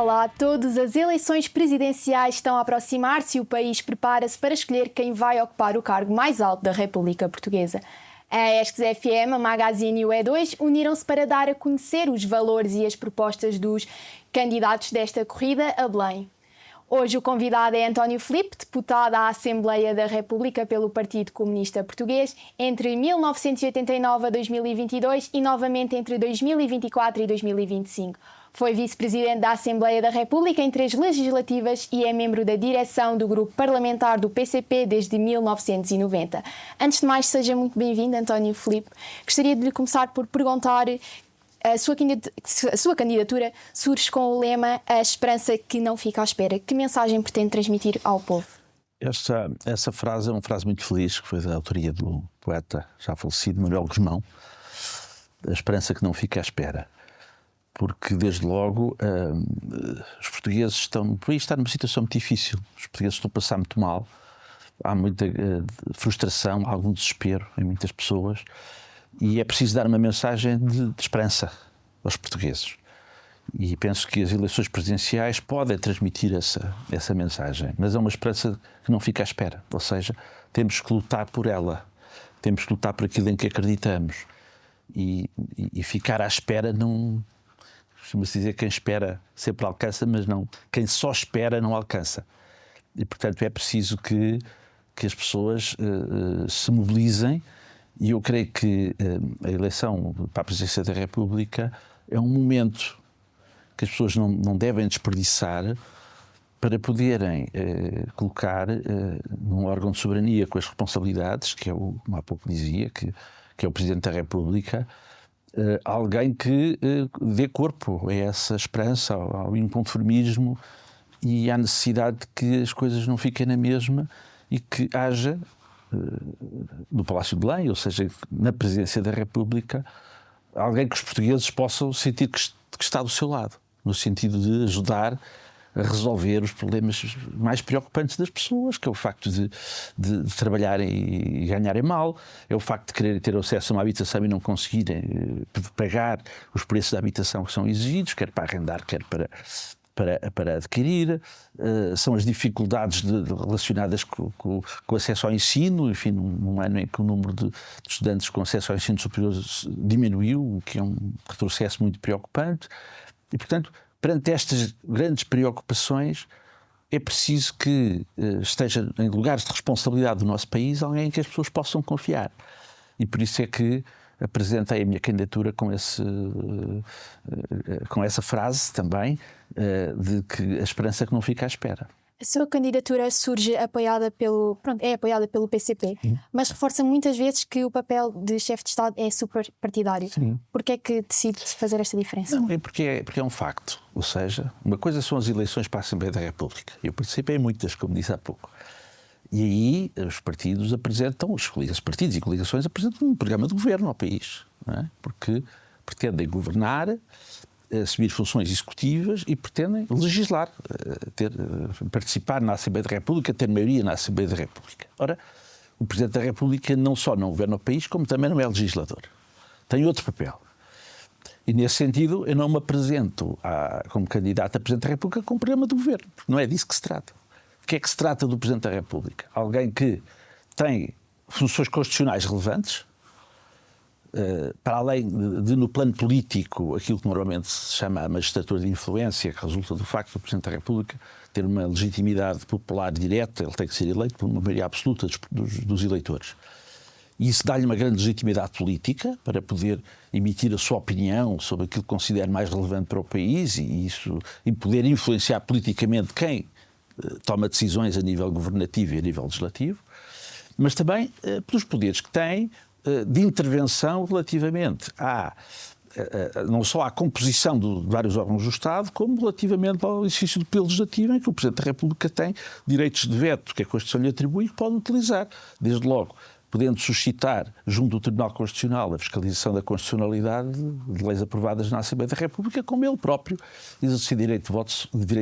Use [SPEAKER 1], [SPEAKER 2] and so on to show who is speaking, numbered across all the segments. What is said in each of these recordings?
[SPEAKER 1] Olá a todos. As eleições presidenciais estão a aproximar-se e o país prepara-se para escolher quem vai ocupar o cargo mais alto da República Portuguesa. A ESC-FM, a Magazine e o E2 uniram-se para dar a conhecer os valores e as propostas dos candidatos desta corrida a Belém. Hoje o convidado é António Filipe, deputado à Assembleia da República pelo Partido Comunista Português entre 1989 a 2022 e novamente entre 2024 e 2025. Foi vice-presidente da Assembleia da República em 3 legislativas e é membro da direção do grupo parlamentar do PCP desde 1990. Antes de mais, seja muito bem-vindo, António Filipe. Gostaria de lhe começar por perguntar: a sua candidatura surge com o lema "A esperança que não fica à espera". Que mensagem pretende transmitir ao povo?
[SPEAKER 2] Essa frase é uma frase muito feliz, que foi da autoria do poeta já falecido Manuel Guzmão. A esperança que não fica à espera. Porque, desde logo, os portugueses o país está numa situação muito difícil. Os portugueses estão a passar muito mal. Há muita frustração, há algum desespero em muitas pessoas. E é preciso dar uma mensagem de esperança aos portugueses. E penso que as eleições presidenciais podem transmitir essa mensagem. Mas é uma esperança que não fica à espera. Ou seja, temos que lutar por ela. Temos que lutar por aquilo em que acreditamos. E ficar à espera não... Costuma-se dizer que quem espera sempre alcança, mas não. Quem só espera não alcança. E, portanto, é preciso que as pessoas se mobilizem. E eu creio que a eleição para a presidência da República é um momento que as pessoas não devem desperdiçar para poderem colocar num órgão de soberania com as responsabilidades, que é como há pouco dizia, que é o Presidente da República, alguém que dê corpo a essa esperança, ao inconformismo e à necessidade de que as coisas não fiquem na mesma e que haja, no Palácio de Belém, ou seja, na Presidência da República, alguém que os portugueses possam sentir que está do seu lado, no sentido de ajudar a resolver os problemas mais preocupantes das pessoas, que é o facto de trabalharem e ganharem mal, é o facto de quererem ter acesso a uma habitação e não conseguirem pagar os preços da habitação que são exigidos, quer para arrendar, quer para adquirir, são as dificuldades relacionadas com o acesso ao ensino, enfim, num ano em que o número de estudantes com acesso ao ensino superior diminuiu, o que é um retrocesso muito preocupante, e, portanto, perante estas grandes preocupações, é preciso que esteja em lugares de responsabilidade do nosso país alguém em que as pessoas possam confiar. E por isso é que apresentei a minha candidatura com essa frase também, de que a esperança que não fica à espera.
[SPEAKER 1] A sua candidatura surge apoiada pelo PCP, mas reforça muitas vezes que o papel de chefe de Estado é super partidário. Porquê é que decide fazer esta diferença?
[SPEAKER 2] Não, porque é um facto. Ou seja, uma coisa são as eleições para a Assembleia da República. Eu participei em muitas, como disse há pouco. E aí os partidos apresentam, os partidos e coligações apresentam um programa de governo ao país, não é? Porque pretendem governar, assumir funções executivas e pretendem legislar, participar na Assembleia da República, ter maioria na Assembleia da República. Ora, o Presidente da República não só não governa o país, como também não é legislador. Tem outro papel. E, nesse sentido, eu não me apresento como candidato a Presidente da República com um programa de governo, porque não é disso que se trata. O que é que se trata do Presidente da República? Alguém que tem funções constitucionais relevantes, para além de, no plano político, aquilo que normalmente se chama a magistratura de influência, que resulta do facto do Presidente da República ter uma legitimidade popular direta, ele tem que ser eleito por uma maioria absoluta dos eleitores. E isso dá-lhe uma grande legitimidade política para poder emitir a sua opinião sobre aquilo que considera mais relevante para o país e poder influenciar politicamente quem toma decisões a nível governativo e a nível legislativo, mas também pelos poderes que tem de intervenção relativamente não só à composição de vários órgãos do Estado, como relativamente ao exercício do poder legislativo, em que o Presidente da República tem direitos de veto que a Constituição lhe atribui e que pode utilizar, desde logo podendo suscitar, junto do Tribunal Constitucional, a fiscalização da constitucionalidade de leis aprovadas na Assembleia da República, como ele próprio exercer direito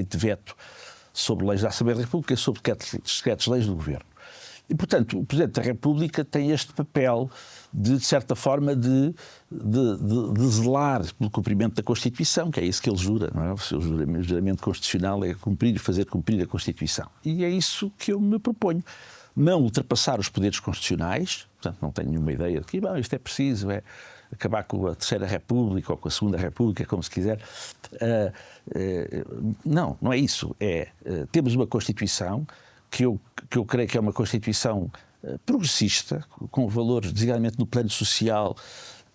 [SPEAKER 2] de veto sobre leis da Assembleia da República e sobre decretos-leis do Governo. E, portanto, o Presidente da República tem este papel de certa forma, de zelar pelo cumprimento da Constituição, que é isso que ele jura, não é? O seu juramento constitucional é cumprir e fazer cumprir a Constituição. E é isso que eu me proponho. Não ultrapassar os poderes constitucionais, portanto, não tenho nenhuma ideia de que isto é preciso, é acabar com a Terceira República ou com a Segunda República, como se quiser. Não é isso. Temos uma Constituição que eu creio que é uma Constituição progressista, com valores, designadamente no plano social,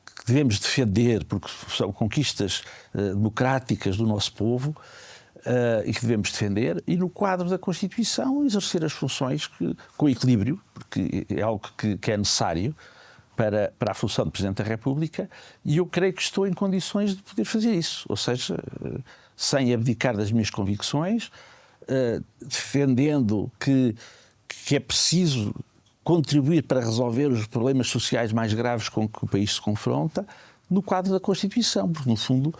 [SPEAKER 2] que devemos defender, porque são conquistas democráticas do nosso povo, e que devemos defender, e no quadro da Constituição exercer as funções com equilíbrio, porque é algo que é necessário para a função de Presidente da República, e eu creio que estou em condições de poder fazer isso, ou seja, sem abdicar das minhas convicções, defendendo que é preciso contribuir para resolver os problemas sociais mais graves com que o país se confronta, no quadro da Constituição, porque, no fundo,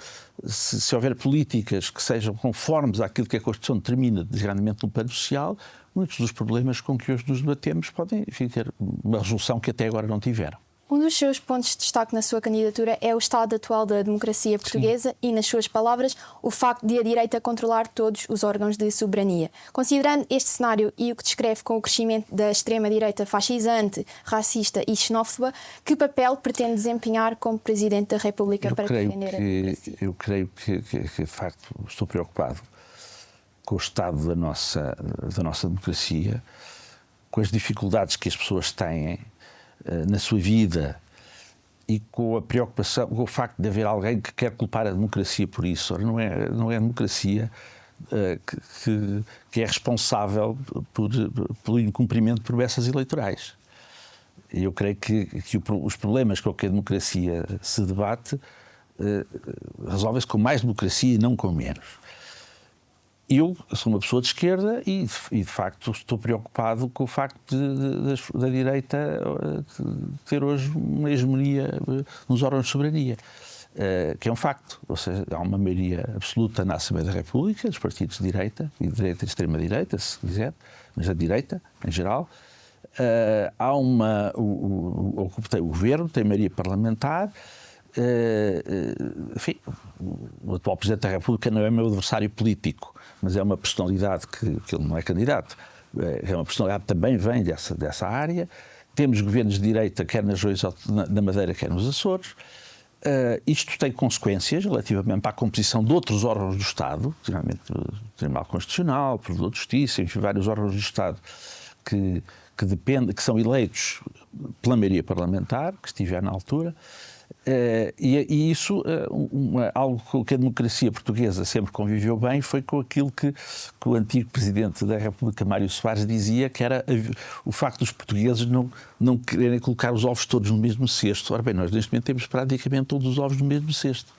[SPEAKER 2] se houver políticas que sejam conformes àquilo que a Constituição determina, desgradamente no plano social, muitos dos problemas com que hoje nos debatemos podem, enfim, ter uma resolução que até agora não tiveram.
[SPEAKER 1] Um dos seus pontos de destaque na sua candidatura é o estado atual da democracia portuguesa. Sim. E, nas suas palavras, o facto de a direita controlar todos os órgãos de soberania. Considerando este cenário e o que descreve com o crescimento da extrema-direita fascisante, racista e xenófoba, que papel pretende desempenhar como Presidente da República para defender a democracia?
[SPEAKER 2] Eu creio que, de facto, estou preocupado com o estado da nossa democracia, com as dificuldades que as pessoas têm na sua vida e com a preocupação, com o facto de haver alguém que quer culpar a democracia por isso. Ora, não é a democracia que é responsável pelo incumprimento de promessas eleitorais. E eu creio que os problemas com que a democracia se debate resolvem-se com mais democracia e não com menos. Eu sou uma pessoa de esquerda e de facto, estou preocupado com o facto da direita ter hoje uma hegemonia nos órgãos de soberania, que é um facto. Ou seja, há uma maioria absoluta na Assembleia da República, dos partidos de direita e de extrema-direita, se quiser, mas a direita, em geral. Há o governo, tem maioria parlamentar. Enfim, o atual Presidente da República não é meu adversário político, mas é uma personalidade que ele não é candidato, é uma personalidade que também vem dessa área. Temos governos de direita, quer nas regiões da Madeira, quer nos Açores. Isto tem consequências relativamente à composição de outros órgãos do Estado, geralmente o Tribunal Constitucional, o Provedor de Justiça, enfim, vários órgãos do Estado que são eleitos pela maioria parlamentar, que estiver na altura. E isso, algo que a democracia portuguesa sempre conviveu bem, foi com aquilo que o antigo Presidente da República, Mário Soares, dizia, que era o facto dos portugueses não quererem colocar os ovos todos no mesmo cesto. Ora bem, nós neste momento temos praticamente todos os ovos no mesmo cesto.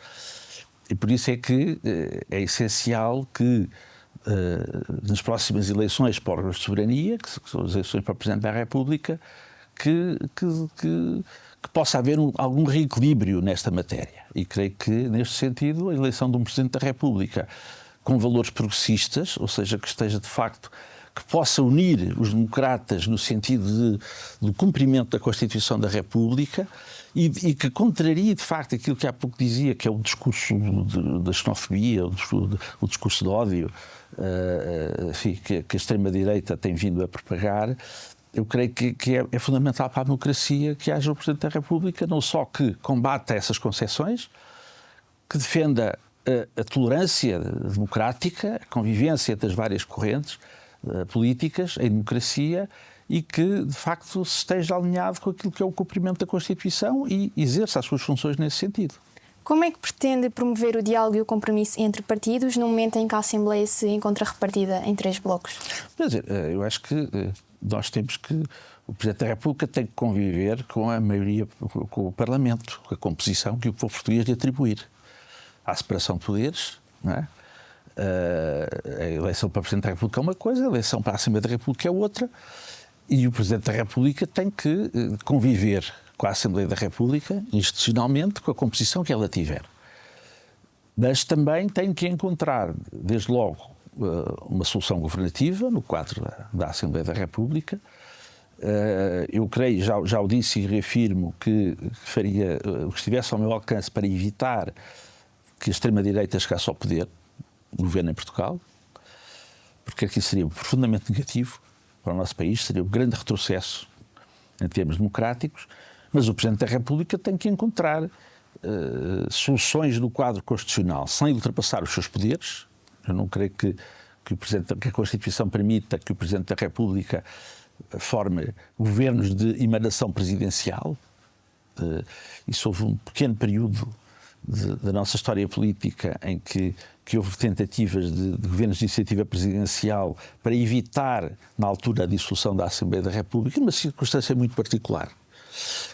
[SPEAKER 2] E por isso é que é essencial que nas próximas eleições para órgãos de soberania, que são as eleições para o Presidente da República, que possa haver algum reequilíbrio nesta matéria. E creio que, neste sentido, a eleição de um Presidente da República com valores progressistas, ou seja, que esteja de facto, que possa unir os democratas no sentido do cumprimento da Constituição da República e que contrarie, de facto, aquilo que há pouco dizia, que é o discurso da xenofobia, o discurso de ódio, enfim, que a extrema-direita tem vindo a propagar. Eu creio que é fundamental para a democracia que haja o Presidente da República, não só que combata essas concessões, que defenda a tolerância democrática, a convivência das várias correntes políticas em democracia e que, de facto, se esteja alinhado com aquilo que é o cumprimento da Constituição e exerça as suas funções nesse sentido.
[SPEAKER 1] Como é que pretende promover o diálogo e o compromisso entre partidos no momento em que a Assembleia se encontra repartida em 3 blocos?
[SPEAKER 2] Quer dizer, eu acho que nós temos que... O Presidente da República tem que conviver com a maioria, com o Parlamento, com a composição que o povo português lhe atribuir. Há separação de poderes, não é? A eleição para Presidente da República é uma coisa, a eleição para a Assembleia da República é outra, e o Presidente da República tem que conviver com a Assembleia da República, institucionalmente, com a composição que ela tiver. Mas também tem que encontrar, desde logo, uma solução governativa no quadro da Assembleia da República, Eu creio, já o disse e reafirmo, que faria o que estivesse ao meu alcance para evitar que a extrema-direita chegasse ao poder, o governo em Portugal, porque aqui seria profundamente negativo para o nosso país, seria um grande retrocesso em termos democráticos, mas o Presidente da República tem que encontrar soluções do quadro constitucional sem ultrapassar os seus poderes. Eu não creio que a Constituição permita que o Presidente da República forme governos de emanação presidencial. Isso houve um pequeno período da nossa história política em que houve tentativas de governos de iniciativa presidencial para evitar, na altura, a dissolução da Assembleia da República, numa circunstância muito particular.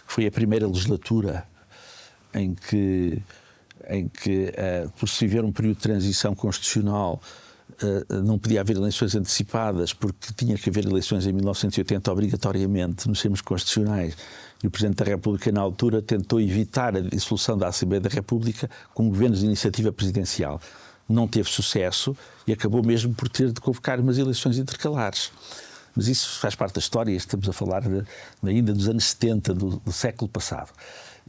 [SPEAKER 2] Foi a primeira legislatura em que por se viver um período de transição constitucional, não podia haver eleições antecipadas, porque tinha que haver eleições em 1980 obrigatoriamente nos termos constitucionais, e o Presidente da República na altura tentou evitar a dissolução da Assembleia da República com governos de iniciativa presidencial. Não teve sucesso e acabou mesmo por ter de convocar umas eleições intercalares. Mas isso faz parte da história, estamos a falar ainda dos anos 70 do século passado.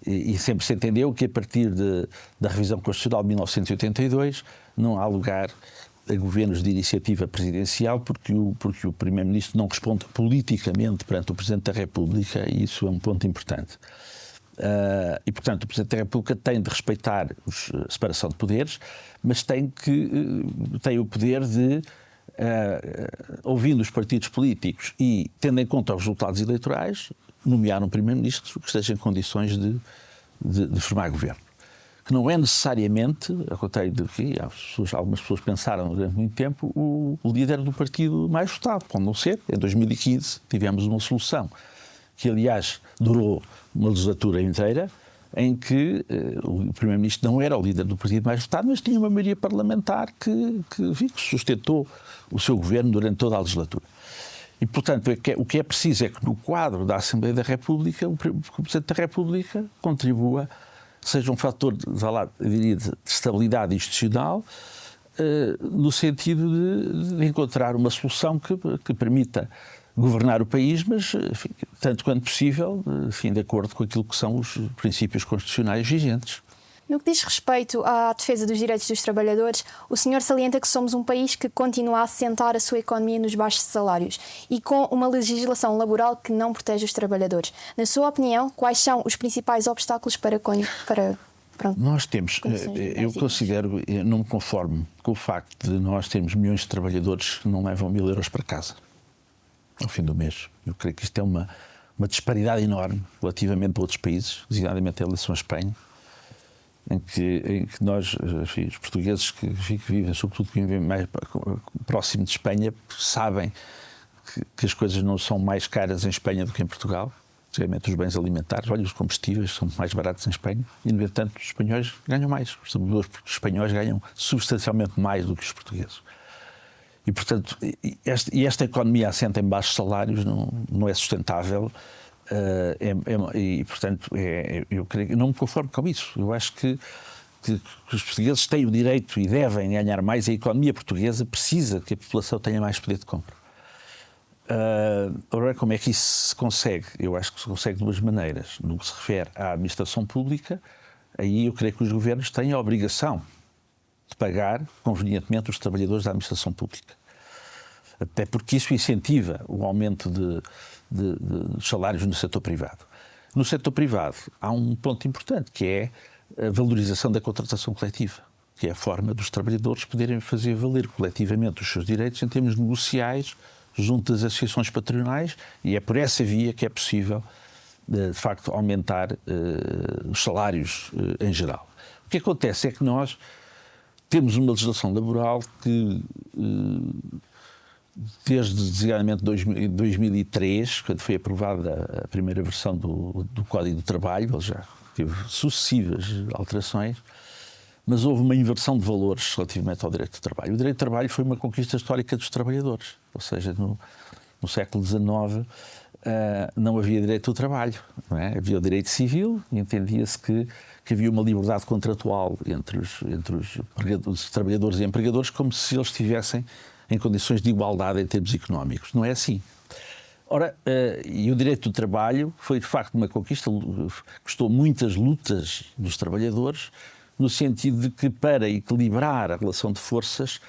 [SPEAKER 2] E sempre se entendeu que a partir da revisão constitucional de 1982 não há lugar a governos de iniciativa presidencial, porque o Primeiro-Ministro não responde politicamente perante o Presidente da República, e isso é um ponto importante. E, portanto, o Presidente da República tem de respeitar a separação de poderes, mas tem o poder de, ouvindo os partidos políticos e tendo em conta os resultados eleitorais, nomear um Primeiro-Ministro que esteja em condições de formar governo. Que não é necessariamente, ao contrário do que algumas pessoas pensaram durante muito tempo, o líder do partido mais votado. Pode não ser. Em 2015 tivemos uma solução que, aliás, durou uma legislatura inteira, em que o Primeiro-Ministro não era o líder do partido mais votado, mas tinha uma maioria parlamentar que sustentou o seu governo durante toda a legislatura. E, portanto, o que é preciso é que no quadro da Assembleia da República o Presidente da República contribua, seja um fator de estabilidade institucional, no sentido de encontrar uma solução que permita governar o país, mas, enfim, tanto quanto possível, enfim, de acordo com aquilo que são os princípios constitucionais vigentes.
[SPEAKER 1] No que diz respeito à defesa dos direitos dos trabalhadores, o senhor salienta que somos um país que continua a assentar a sua economia nos baixos salários e com uma legislação laboral que não protege os trabalhadores. Na sua opinião, quais são os principais obstáculos para
[SPEAKER 2] nós temos, eu considero, não me conformo com o facto de nós termos milhões de trabalhadores que não levam 1000 euros para casa ao fim do mês. Eu creio que isto é uma disparidade enorme relativamente a outros países, designadamente em relação à Espanha, em que nós, enfim, os portugueses que vivem, sobretudo que vivem mais próximo de Espanha, sabem que as coisas não são mais caras em Espanha do que em Portugal, especialmente os bens alimentares. Olha, os combustíveis são mais baratos em Espanha e, no entanto, os espanhóis ganham mais. Os trabalhadores espanhóis ganham substancialmente mais do que os portugueses. E, portanto, esta economia assenta em baixos salários não é sustentável. E, portanto, eu creio, não me conformo com isso. Eu acho que os portugueses têm o direito e devem ganhar mais. A economia portuguesa precisa que a população tenha mais poder de compra. Agora, como é que isso se consegue? Eu acho que se consegue de duas maneiras. No que se refere à administração pública, aí eu creio que os governos têm a obrigação de pagar convenientemente os trabalhadores da administração pública. Até porque isso incentiva o aumento de salários no setor privado. No setor privado há um ponto importante, que é a valorização da contratação coletiva, que é a forma dos trabalhadores poderem fazer valer coletivamente os seus direitos em termos negociais junto das associações patronais, e é por essa via que é possível, de facto, aumentar os salários em geral. O que acontece é que nós temos uma legislação laboral que, desde designadamente 2003, quando foi aprovada a primeira versão do Código do Trabalho, ele já teve sucessivas alterações, mas houve uma inversão de valores relativamente ao direito do trabalho. O direito do trabalho foi uma conquista histórica dos trabalhadores, ou seja, no século XIX não havia direito do trabalho, não é? Havia o direito civil e entendia-se que havia uma liberdade contratual entre os trabalhadores e empregadores, como se eles estivessem em condições de igualdade em termos económicos. Não é assim. Ora, e o direito do trabalho foi de facto uma conquista, custou muitas lutas dos trabalhadores, no sentido de que, para equilibrar a relação de forças,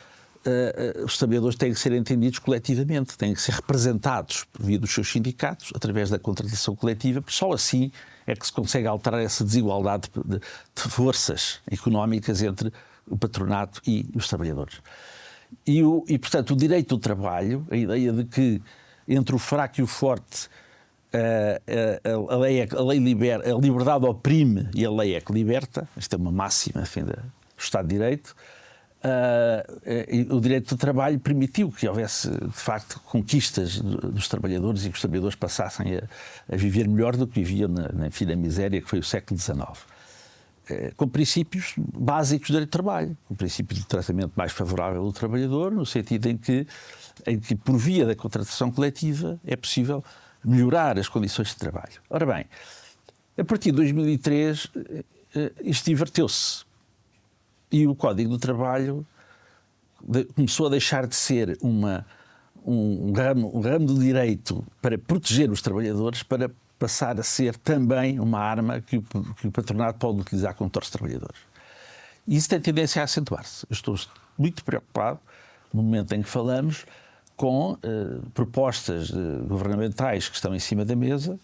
[SPEAKER 2] os trabalhadores têm que ser entendidos coletivamente, têm que ser representados por via dos seus sindicatos, através da contratação coletiva, porque só assim é que se consegue alterar essa desigualdade de forças económicas entre o patronato e os trabalhadores. E, portanto, o direito do trabalho, a ideia de que entre o fraco e o forte a liberdade oprime e a lei é que liberta, esta é uma máxima, enfim, do Estado de Direito. O direito do trabalho permitiu que houvesse, de facto, conquistas dos trabalhadores e que os trabalhadores passassem a viver melhor do que viviam na miséria que foi o século XIX. Com princípios básicos do direito do trabalho, com o princípio de tratamento mais favorável do trabalhador, no sentido em que por via da contratação coletiva é possível melhorar as condições de trabalho. Ora bem, a partir de 2003 isto inverteu-se e o Código do Trabalho começou a deixar de ser um ramo do direito para proteger os trabalhadores para passar a ser também uma arma que o patronato pode utilizar contra os trabalhadores. E isso tem tendência a acentuar-se. Eu estou muito preocupado, no momento em que falamos, com propostas governamentais que estão em cima da mesa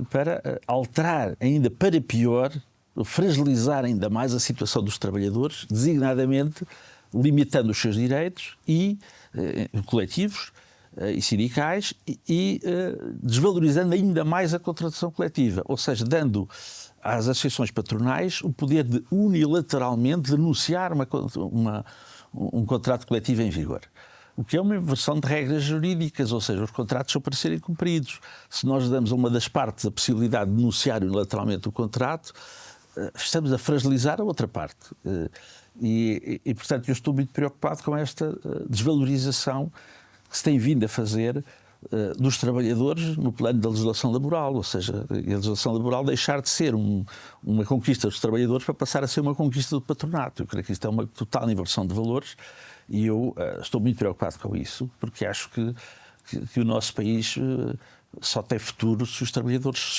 [SPEAKER 2] para alterar ainda para pior, fragilizar ainda mais a situação dos trabalhadores, designadamente limitando os seus direitos e coletivos e sindicais e desvalorizando ainda mais a contratação coletiva, ou seja, dando às associações patronais o poder de unilateralmente denunciar um contrato coletivo em vigor. O que é uma inversão de regras jurídicas, ou seja, os contratos são para serem cumpridos. Se nós damos a uma das partes a possibilidade de denunciar unilateralmente o contrato, estamos a fragilizar a outra parte. E, portanto, eu estou muito preocupado com esta desvalorização que se tem vindo a fazer dos trabalhadores no plano da legislação laboral, ou seja, a legislação laboral deixar de ser uma conquista dos trabalhadores para passar a ser uma conquista do patronato. Eu creio que isto é uma total inversão de valores e eu estou muito preocupado com isso, porque acho que o nosso país só tem futuro se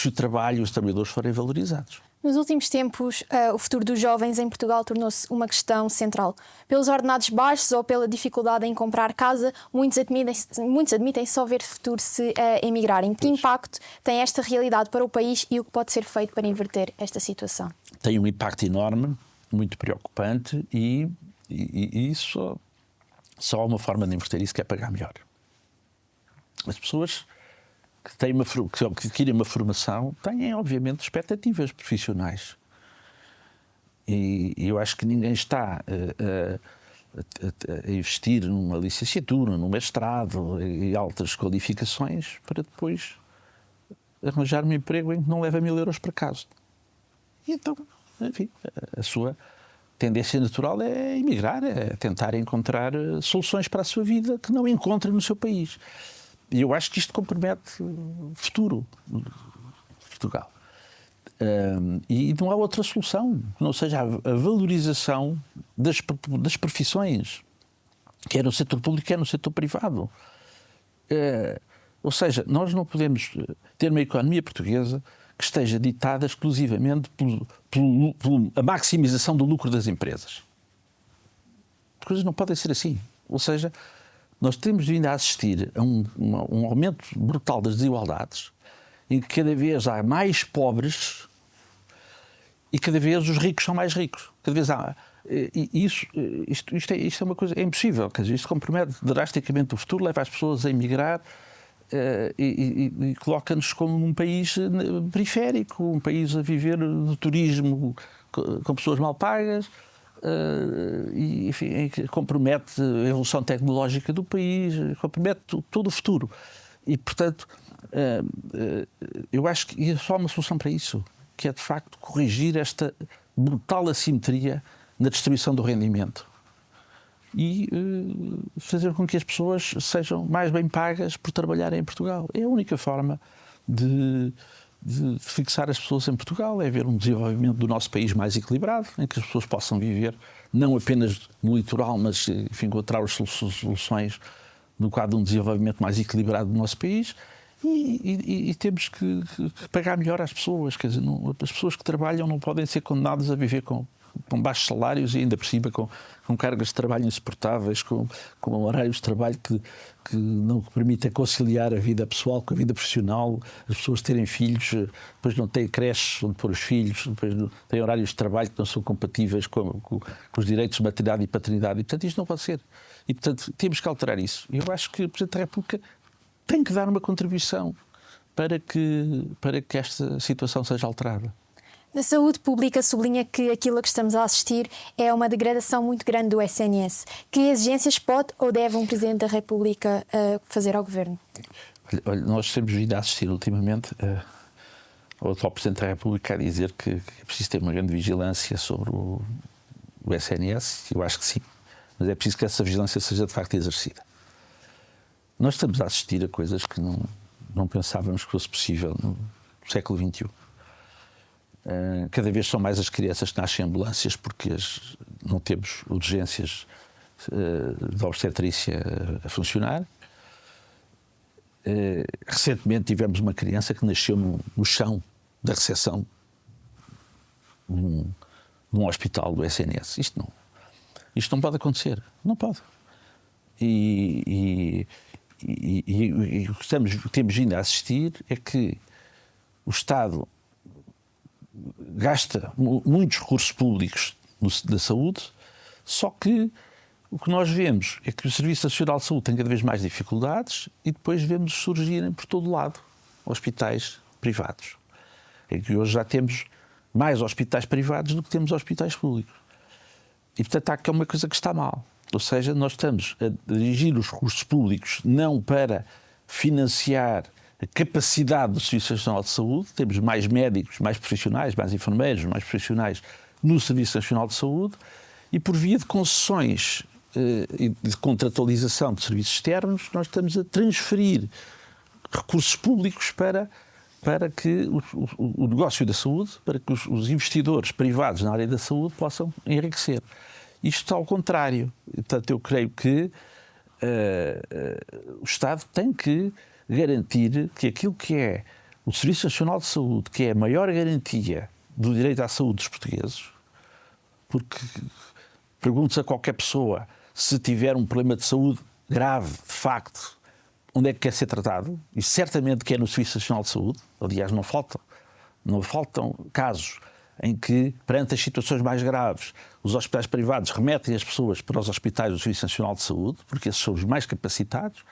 [SPEAKER 2] o trabalho e os trabalhadores forem valorizados.
[SPEAKER 1] Nos últimos tempos, o futuro dos jovens em Portugal tornou-se uma questão central. Pelos ordenados baixos ou pela dificuldade em comprar casa, muitos admitem só ver futuro se emigrarem. Que impacto tem esta realidade para o país e o que pode ser feito para inverter esta situação?
[SPEAKER 2] Tem um impacto enorme, muito preocupante e isso só há uma forma de inverter isso, que é pagar melhor. As pessoas que adquirem uma formação têm, obviamente, expectativas profissionais. E eu acho que ninguém está a investir numa licenciatura, num mestrado e altas qualificações para depois arranjar um emprego em que não leva 1.000 euros para casa. E então, enfim, a sua tendência natural é emigrar, é tentar encontrar soluções para a sua vida que não encontra no seu país. E eu acho que isto compromete o futuro de Portugal. E não há outra solução que não seja a valorização das profissões, quer no setor público, quer no setor privado. Ou seja, nós não podemos ter uma economia portuguesa que esteja ditada exclusivamente pela maximização do lucro das empresas. As coisas não podem ser assim. Ou seja, nós temos vindo a assistir a um aumento brutal das desigualdades, em que cada vez há mais pobres e cada vez os ricos são mais ricos. Cada vez há. Isto é uma coisa. É impossível. Quer dizer, isto compromete drasticamente o futuro, leva as pessoas a emigrar e coloca-nos como um país periférico, um país a viver do turismo com pessoas mal pagas. E, enfim, compromete a evolução tecnológica do país, compromete todo o futuro. E, portanto, eu acho que há só uma solução para isso, que é, de facto, corrigir esta brutal assimetria na distribuição do rendimento e fazer com que as pessoas sejam mais bem pagas por trabalharem em Portugal. É a única forma de fixar as pessoas em Portugal, é haver um desenvolvimento do nosso país mais equilibrado, em que as pessoas possam viver não apenas no litoral, mas, enfim, encontrar as soluções no quadro de um desenvolvimento mais equilibrado do nosso país, e temos que pagar melhor às pessoas. Quer dizer, as pessoas que trabalham não podem ser condenadas a viver com baixos salários e ainda por cima com cargas de trabalho insuportáveis, com horários de trabalho que não permitem conciliar a vida pessoal com a vida profissional, as pessoas terem filhos, depois não têm creches onde pôr os filhos, depois têm horários de trabalho que não são compatíveis com os direitos de maternidade e paternidade, e portanto isto não pode ser. E portanto temos que alterar isso. Eu acho que o Presidente da República tem que dar uma contribuição para que esta situação seja alterada.
[SPEAKER 1] Na saúde pública sublinha que aquilo a que estamos a assistir é uma degradação muito grande do SNS. Que exigências pode ou deve um Presidente da República fazer ao Governo?
[SPEAKER 2] Olha, nós temos vindo a assistir ultimamente ao atual Presidente da República a dizer que é preciso ter uma grande vigilância sobre o SNS. Eu acho que sim, mas é preciso que essa vigilância seja de facto exercida. Nós estamos a assistir a coisas que não pensávamos que fosse possível no século XXI. Cada vez são mais as crianças que nascem em ambulâncias porque não temos urgências de obstetrícia a funcionar. Recentemente tivemos uma criança que nasceu no chão da recepção num hospital do SNS. Isto não pode acontecer. Não pode. E o que temos vindo a assistir é que o Estado gasta muitos recursos públicos da saúde, só que o que nós vemos é que o Serviço Nacional de Saúde tem cada vez mais dificuldades e depois vemos surgirem por todo lado hospitais privados. É que hoje já temos mais hospitais privados do que temos hospitais públicos. E, portanto, há aqui uma coisa que está mal. Ou seja, nós estamos a dirigir os recursos públicos não para financiar a capacidade do Serviço Nacional de Saúde, temos mais médicos, mais profissionais, mais enfermeiros, mais profissionais no Serviço Nacional de Saúde, e por via de concessões e de contratualização de serviços externos, nós estamos a transferir recursos públicos para que o negócio da saúde, para que os investidores privados na área da saúde possam enriquecer. Isto está ao contrário. Portanto, eu creio que o Estado tem que garantir que aquilo que é o Serviço Nacional de Saúde, que é a maior garantia do direito à saúde dos portugueses, porque pergunte-se a qualquer pessoa se tiver um problema de saúde grave, de facto, onde é que quer ser tratado, e certamente que é no Serviço Nacional de Saúde. Aliás, não faltam casos em que, perante as situações mais graves, os hospitais privados remetem as pessoas para os hospitais do Serviço Nacional de Saúde, porque esses são os mais capacitados.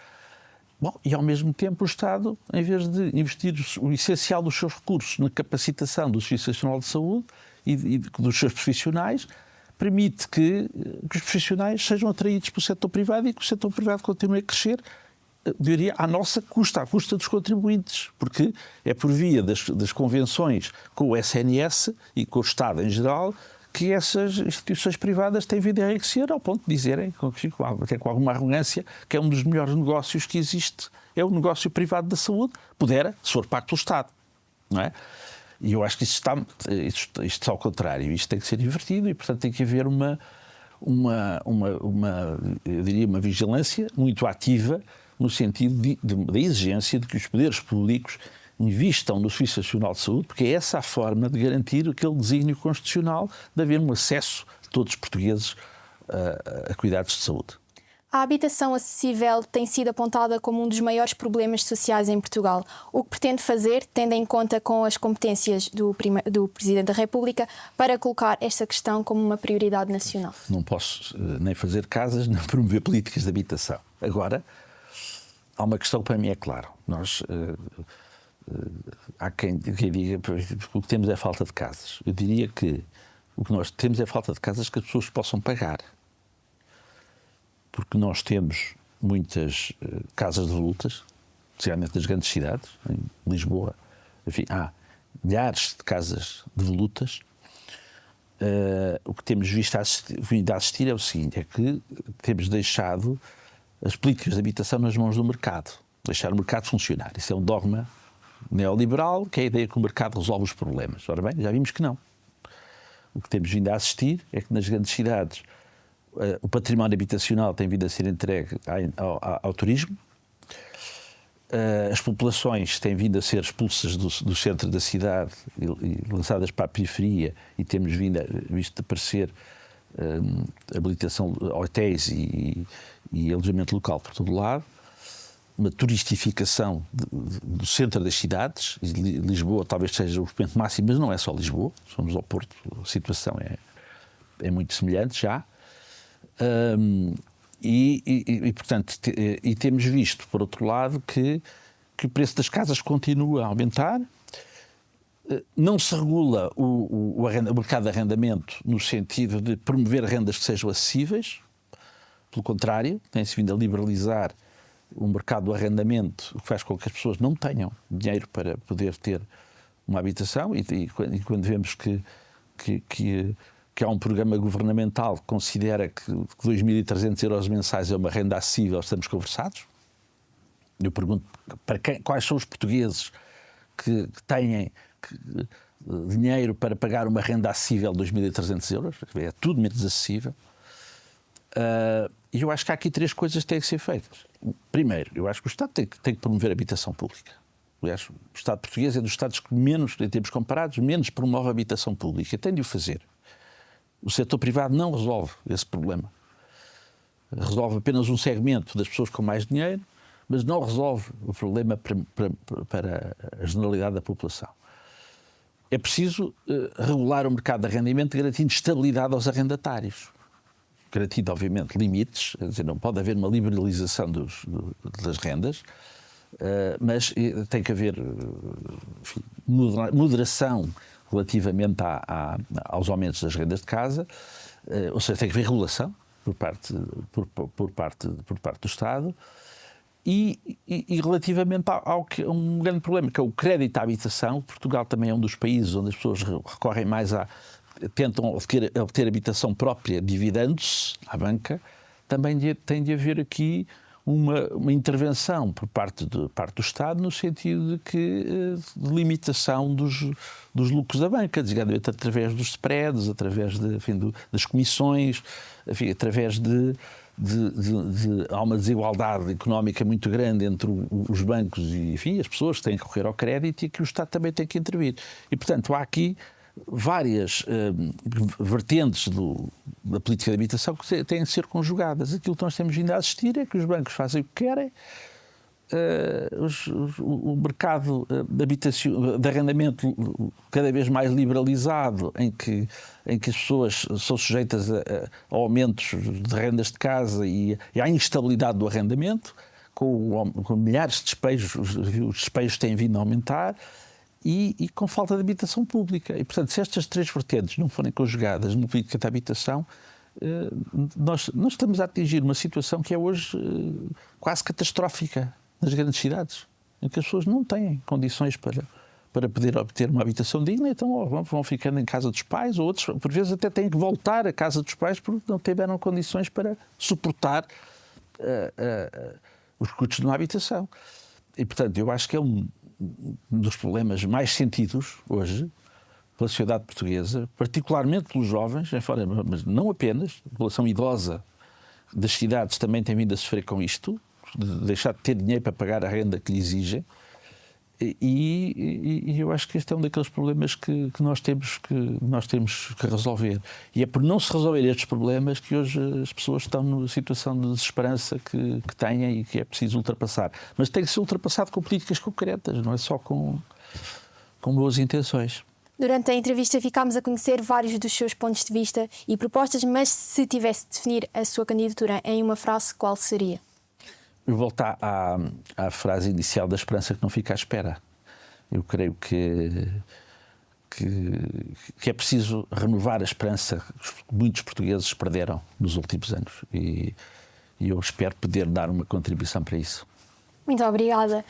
[SPEAKER 2] Bom, e ao mesmo tempo o Estado, em vez de investir o essencial dos seus recursos na capacitação do Serviço Nacional de Saúde e dos seus profissionais, permite que os profissionais sejam atraídos para o setor privado e que o setor privado continue a crescer, diria, à nossa custa, à custa dos contribuintes, porque é por via das convenções com o SNS e com o Estado em geral que essas instituições privadas têm vindo a enriquecer, ao ponto de dizerem, até com alguma arrogância, que é um dos melhores negócios que existe, é o negócio privado da saúde, se for pago pelo Estado, não é? E eu acho que isto está ao contrário, isto tem que ser invertido e, portanto, tem que haver eu diria, uma vigilância muito ativa no sentido da exigência de que os poderes públicos invistam no Serviço Nacional de Saúde, porque é essa a forma de garantir aquele desígnio constitucional de haver um acesso de todos os portugueses a cuidados de saúde.
[SPEAKER 1] A habitação acessível tem sido apontada como um dos maiores problemas sociais em Portugal. O que pretende fazer, tendo em conta com as competências do Presidente da República, para colocar esta questão como uma prioridade nacional?
[SPEAKER 2] Não posso nem fazer casas, nem promover políticas de habitação. Agora, há uma questão que para mim é clara. Há quem diga que o que temos é falta de casas. Eu diria que o que nós temos é falta de casas que as pessoas possam pagar. Porque nós temos muitas casas devolutas, especialmente nas grandes cidades, em Lisboa, enfim, há milhares de casas devolutas. O que temos vindo a assistir é o seguinte, é que temos deixado as políticas de habitação nas mãos do mercado, deixar o mercado funcionar. Isso é um dogma neoliberal, que é a ideia que o mercado resolve os problemas. Ora bem, já vimos que não. O que temos vindo a assistir é que nas grandes cidades o património habitacional tem vindo a ser entregue ao turismo. As populações têm vindo a ser expulsas do centro da cidade e lançadas para a periferia, e temos visto aparecer habilitação de hotéis e alojamento local por todo lado. Uma turistificação do centro das cidades. Lisboa talvez seja o expoente máximo, mas não é só Lisboa. Somos ao Porto, a situação é muito semelhante já. Portanto, temos visto, por outro lado, que o preço das casas continua a aumentar. Não se regula o mercado de arrendamento no sentido de promover rendas que sejam acessíveis. Pelo contrário, tem-se vindo a liberalizar o mercado do arrendamento, o que faz com que as pessoas não tenham dinheiro para poder ter uma habitação. E quando vemos que há um programa governamental que considera que 2.300 euros mensais é uma renda acessível, estamos conversados. Eu pergunto quais são os portugueses que têm dinheiro para pagar uma renda acessível de 2.300 euros. É tudo menos acessível. E eu acho que há aqui 3 coisas que têm que ser feitas. Primeiro, eu acho que o Estado tem que promover a habitação pública. Aliás, o Estado português é dos Estados que menos, em termos comparados, menos promove a habitação pública. Tem de o fazer. O setor privado não resolve esse problema. Resolve apenas um segmento das pessoas com mais dinheiro, mas não resolve o problema para a generalidade da população. É preciso regular o mercado de arrendamento, garantindo estabilidade aos arrendatários. Garantindo, obviamente, limites, quer dizer, não pode haver uma liberalização das rendas, mas tem que haver, enfim, moderação relativamente aos aumentos das rendas de casa, ou seja, tem que haver regulação por parte do Estado, e relativamente a um grande problema, que é o crédito à habitação. Portugal também é um dos países onde as pessoas recorrem mais tentam obter habitação própria, dividendo-se à banca. Também tem de haver aqui uma intervenção por parte do Estado no sentido de limitação dos lucros da banca, designadamente através dos spreads, através das comissões, enfim, através há uma desigualdade económica muito grande entre os bancos e, enfim, as pessoas que têm que recorrer ao crédito, e que o Estado também tem que intervir. E, portanto, há aqui várias vertentes da política de habitação que têm de ser conjugadas. Aquilo que nós temos vindo a assistir é que os bancos fazem o que querem, o mercado de arrendamento cada vez mais liberalizado, em que as pessoas são sujeitas a aumentos de rendas de casa e à instabilidade do arrendamento, com milhares de despejos. Os despejos têm vindo a aumentar. E com falta de habitação pública. E, portanto, se estas 3 vertentes não forem conjugadas numa política de habitação, nós estamos a atingir uma situação que é hoje quase catastrófica nas grandes cidades, em que as pessoas não têm condições para poder obter uma habitação digna, então vão ficando em casa dos pais, ou outros, por vezes, até têm que voltar à casa dos pais porque não tiveram condições para suportar os custos de uma habitação. E, portanto, eu acho que é um dos problemas mais sentidos hoje pela sociedade portuguesa, particularmente pelos jovens, mas não apenas. A população idosa das cidades também tem vindo a sofrer com isto, de deixar de ter dinheiro para pagar a renda que lhe exigem, e eu acho que este é um daqueles problemas que nós temos que resolver. E é por não se resolver estes problemas que hoje as pessoas estão numa situação de desesperança que têm e que é preciso ultrapassar. Mas tem que ser ultrapassado com políticas concretas, não é só com boas intenções.
[SPEAKER 1] Durante a entrevista ficámos a conhecer vários dos seus pontos de vista e propostas, mas se tivesse de definir a sua candidatura em uma frase, qual seria?
[SPEAKER 2] Eu volto à frase inicial da esperança que não fica à espera. Eu creio que é preciso renovar a esperança que muitos portugueses perderam nos últimos anos. E eu espero poder dar uma contribuição para isso.
[SPEAKER 1] Muito obrigada.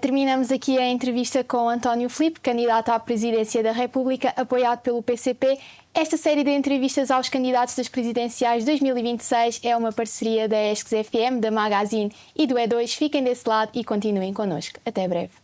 [SPEAKER 1] Terminamos aqui a entrevista com António Filipe, candidato à presidência da República, apoiado pelo PCP. Esta série de entrevistas aos candidatos das presidenciais 2026 é uma parceria da ESCS FM, da Magazine e do E2. Fiquem desse lado e continuem connosco. Até breve.